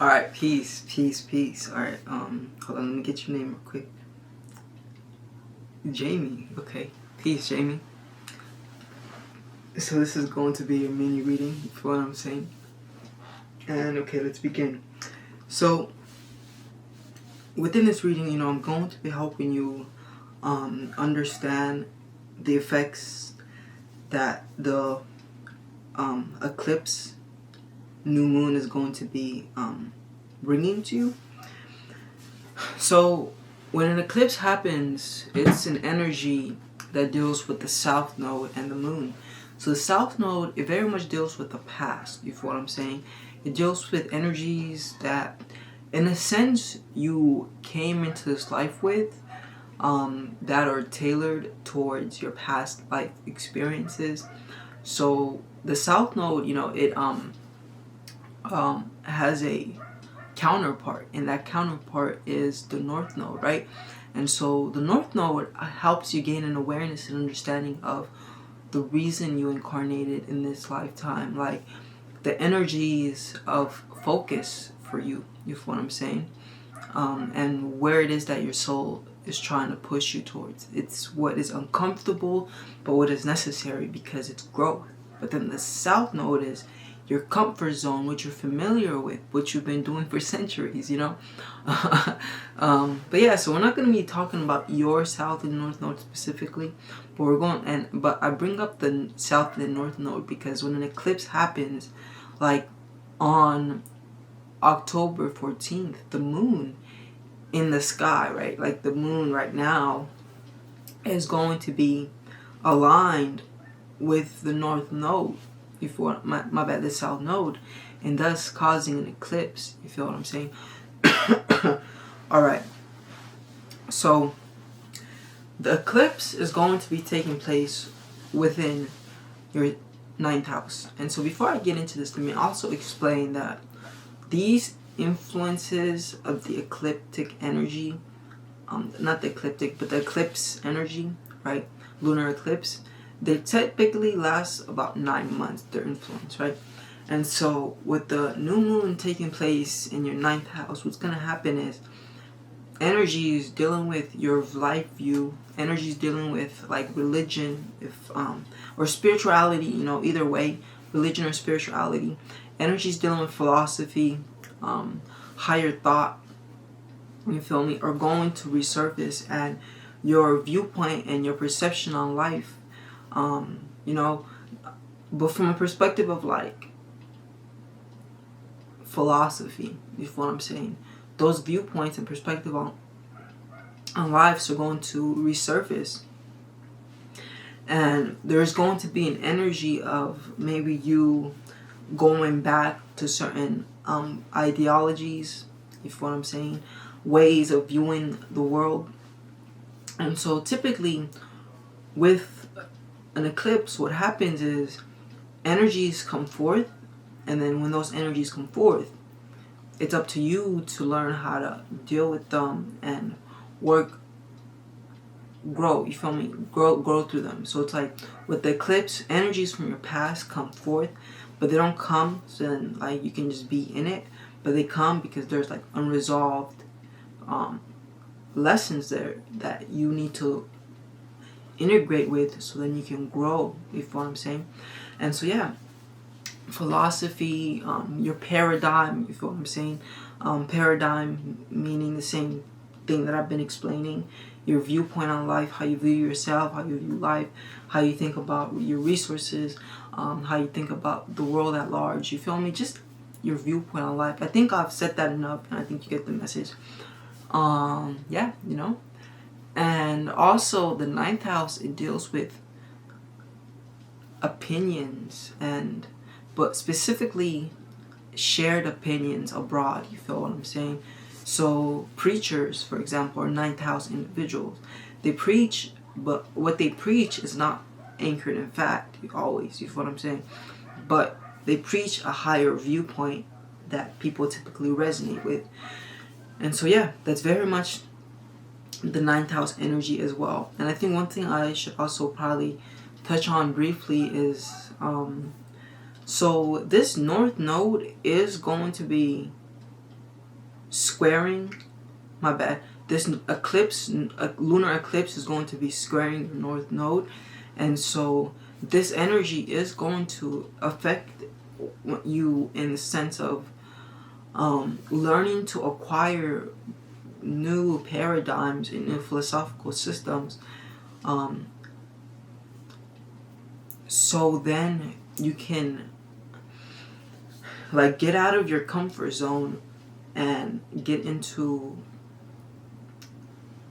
Alright, peace. Alright, hold on, let me get your name real quick. Jamie, okay. Peace, Jamie. So this is going to be a mini reading, you feel what I'm saying? And okay, let's begin. So, within this reading, I'm going to be helping you understand the effects that the eclipse new moon is going to be bringing to you. So when an eclipse happens, it's an energy that deals with the south node and the moon. So the south node, it very much deals with the past, you feel what I'm saying? It deals with energies that, in a sense, you came into this life with, that are tailored towards your past life experiences. So the south node, it has a counterpart, and that counterpart is the north node, right? And so the north node helps you gain an awareness and understanding of the reason you incarnated in this lifetime, like the energies of focus for you feel what I'm saying? And where it is that your soul is trying to push you towards. It's what is uncomfortable, but what is necessary because it's growth. But then the south node is your comfort zone, what you're familiar with, what you've been doing for centuries, But yeah, so we're not going to be talking about your south and north node specifically, but I bring up the south and north node because when an eclipse happens, like on October 14th, the moon in the sky, right? Like the moon right now is going to be aligned with the north node, you feel my bad, the south node, and thus causing an eclipse, you feel what I'm saying? Alright, so the eclipse is going to be taking place within your 9th house. And so before I get into this, let me also explain that these influences of the ecliptic energy, not the ecliptic, but the eclipse energy, right? Lunar eclipse, they typically last about 9 months, their influence, right? And so with the new moon taking place in your 9th house, what's going to happen is energies dealing with your life view, energies dealing with like religion, or spirituality, either way, religion or spirituality, energies dealing with philosophy, higher thought, you feel me, are going to resurface, and your viewpoint and your perception on life, but from a perspective of like philosophy, you feel what I'm saying? Those viewpoints and perspective on lives are going to resurface, and there's going to be an energy of maybe you going back to certain ideologies, you feel what I'm saying, ways of viewing the world. And so typically with an eclipse, what happens is energies come forth, and then when those energies come forth, it's up to you to learn how to deal with them and grow, you feel me, grow through them. So it's like with the eclipse, energies from your past come forth, but they don't come so then like you can just be in it, but they come because there's like unresolved lessons there that you need to integrate with, so then you can grow, you feel what I'm saying? And so yeah, philosophy, your paradigm, you feel what I'm saying? Paradigm meaning the same thing that I've been explaining, your viewpoint on life, how you view yourself, how you view life, how you think about your resources, how you think about the world at large, you feel me? Just your viewpoint on life. I think I've said that enough, and I think you get the message. Yeah, and also the 9th house, it deals with opinions, but specifically shared opinions abroad, you feel what I'm saying? So preachers, for example, are 9th house individuals. They preach, but what they preach is not anchored in fact, always, you feel what I'm saying? But they preach a higher viewpoint that people typically resonate with. And so yeah, that's very much the 9th house energy as well. And I think one thing I should also probably touch on briefly is so this north node is going to be squaring, my bad, this eclipse, a lunar eclipse is going to be squaring the North Node. And so this energy is going to affect you in the sense of learning to acquire new paradigms and new philosophical systems, so then you can like get out of your comfort zone and get into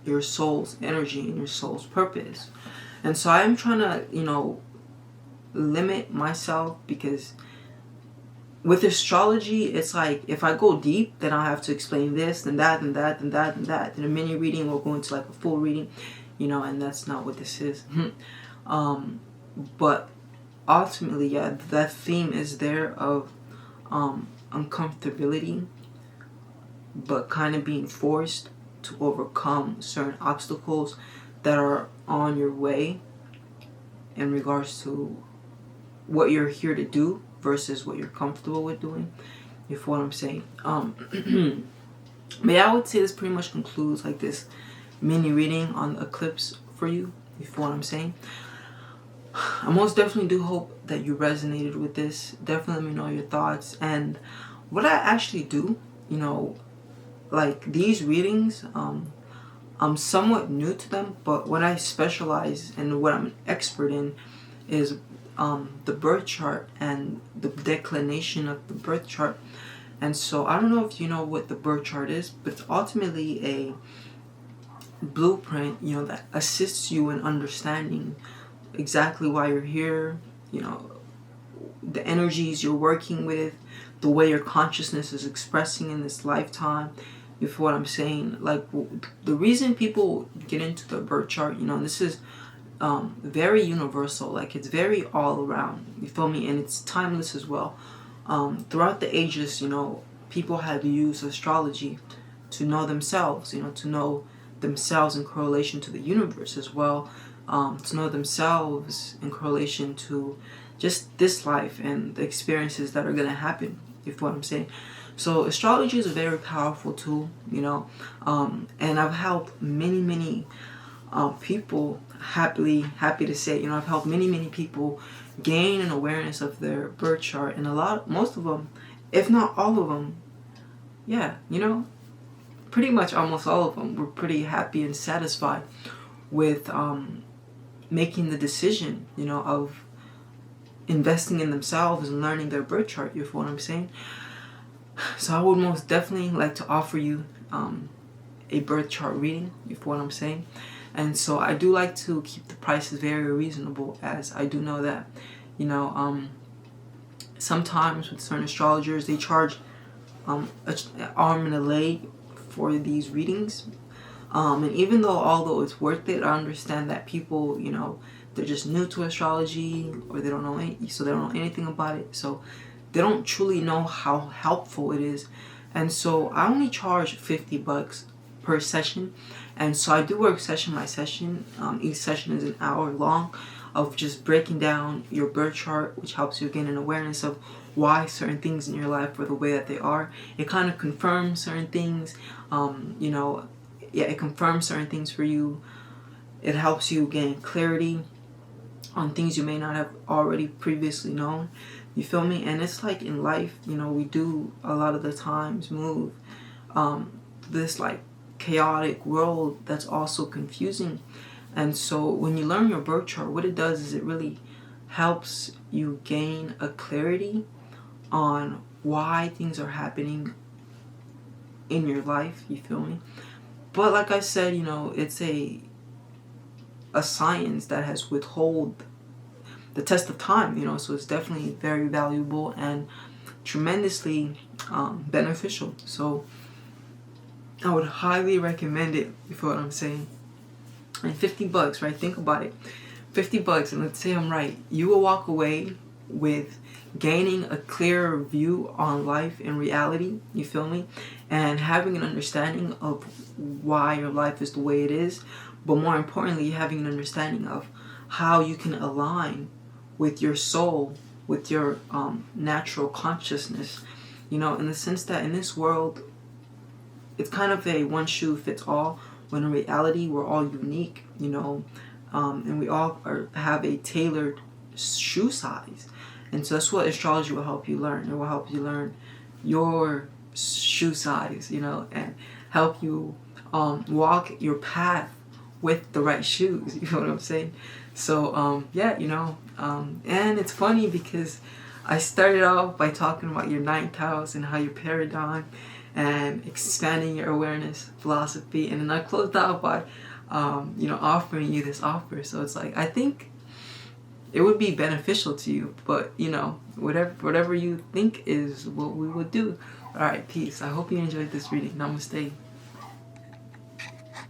your soul's energy and your soul's purpose. And so I'm trying to, limit myself, because with astrology, it's like if I go deep, then I'll have to explain this and that and that and that and that. In a mini reading, we'll go into like a full reading, and that's not what this is. But ultimately, yeah, that theme is there of uncomfortability, but kind of being forced to overcome certain obstacles that are on your way in regards to what you're here to do versus what you're comfortable with doing, if what I'm saying. But yeah, I would say this pretty much concludes like this mini reading on the eclipse for you, if what I'm saying. I most definitely do hope that you resonated with this. Definitely let me know your thoughts. And what I actually do, like these readings, I'm somewhat new to them, but what I specialize and what I'm an expert in is the birth chart and the declination of the birth chart. And so I don't know if you know what the birth chart is, but it's ultimately a blueprint, that assists you in understanding exactly why you're here, the energies you're working with, the way your consciousness is expressing in this lifetime. You feel what I'm saying? Like the reason people get into the birth chart, this is very universal. Like it's very all around. You feel me? And it's timeless as well. Throughout the ages, people have used astrology to know themselves. To know themselves in correlation to the universe as well. To know themselves in correlation to just this life and the experiences that are going to happen. You feel what I'm saying? So astrology is a very powerful tool, and I've helped many people, happy to say, I've helped many people gain an awareness of their birth chart, and most of them, if not all of them, yeah, pretty much almost all of them were pretty happy and satisfied with making the decision, of investing in themselves and learning their birth chart. You feel what I'm saying? So I would most definitely like to offer you a birth chart reading, you feel what I'm saying? And so I do like to keep the prices very reasonable, as I do know that, sometimes with certain astrologers, they charge an arm and a leg for these readings. And even although it's worth it, I understand that people, they're just new to astrology, or they don't know anything about it. So they don't truly know how helpful it is. And so I only charge $50 per session. And so I do work session by session. Each session is an hour long of just breaking down your birth chart, which helps you gain an awareness of why certain things in your life are the way that they are. It kind of confirms certain things. It confirms certain things for you. It helps you gain clarity on things you may not have already previously known. You feel me? And it's like in life, we do a lot of the times move this like chaotic world that's also confusing. And so when you learn your birth chart, what it does is it really helps you gain a clarity on why things are happening in your life. You feel me? But like I said, it's a science that has withhold the test of time, so it's definitely very valuable and tremendously beneficial. So I would highly recommend it, you feel what I'm saying? And $50, right? Think about it. $50, and let's say I'm right. You will walk away with gaining a clearer view on life and reality, you feel me? And having an understanding of why your life is the way it is, but more importantly, having an understanding of how you can align with your soul, with your natural consciousness, in the sense that in this world, it's kind of a one shoe fits all, when in reality we're all unique, you know, and we all have a tailored shoe size. And so that's what astrology will help you learn. It will help you learn your shoe size, you know, and help you walk your path with the right shoes. You know what I'm saying? So yeah, you know, and it's funny because I started off by talking about your ninth house and how your paradigm and expanding your awareness philosophy, and then I closed out by you know, offering you this offer. So it's like, I think it would be beneficial to you, but you know, whatever you think is what we would do. All right, peace. I hope you enjoyed this reading. Namaste.